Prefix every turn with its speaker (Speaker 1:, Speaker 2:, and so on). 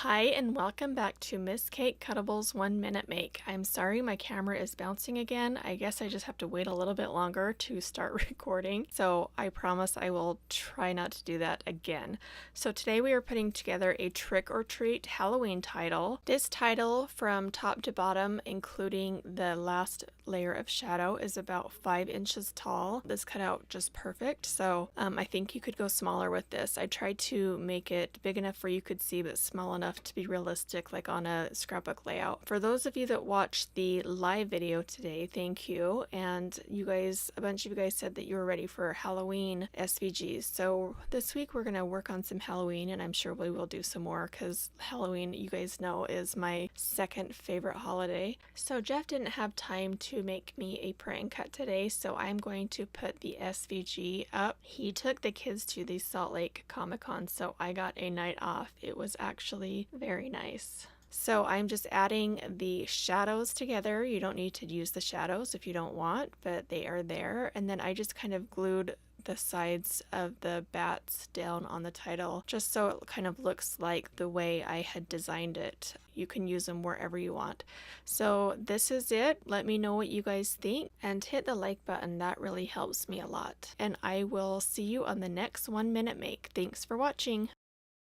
Speaker 1: Hi and welcome back to Miss Kate Cuttables 1 Minute Make. I'm sorry my camera is bouncing again. I guess I just have to wait a little bit longer to start recording. So I promise I will try not to do that again. So today we are putting together a trick or treat Halloween title. This title from top to bottom, including the last layer of shadow, is about 5 inches tall. This cut out just perfect. So I think you could go smaller with this. I tried to make it big enough where you could see but small enough to be realistic, like on a scrapbook layout. For those of you that watched the live video today, thank you. And you guys, a bunch of you guys said that you were ready for Halloween SVGs. So this week we're going to work on some Halloween, and I'm sure we will do some more because Halloween, you guys know, is my second favorite holiday. So Jeff didn't have time to make me a print and cut today, so I'm going to put the SVG up. He took the kids to the Salt Lake Comic-Con, so I got a night off. It was actually very nice. So I'm just adding the shadows together. You don't need to use the shadows if you don't want, but they are there. And then I just kind of glued the sides of the bats down on the title just so it kind of looks like the way I had designed it. You can use them wherever you want. So this is it. Let me know what you guys think and hit the like button. That really helps me a lot. And I will see you on the next 1 Minute Make. Thanks for watching.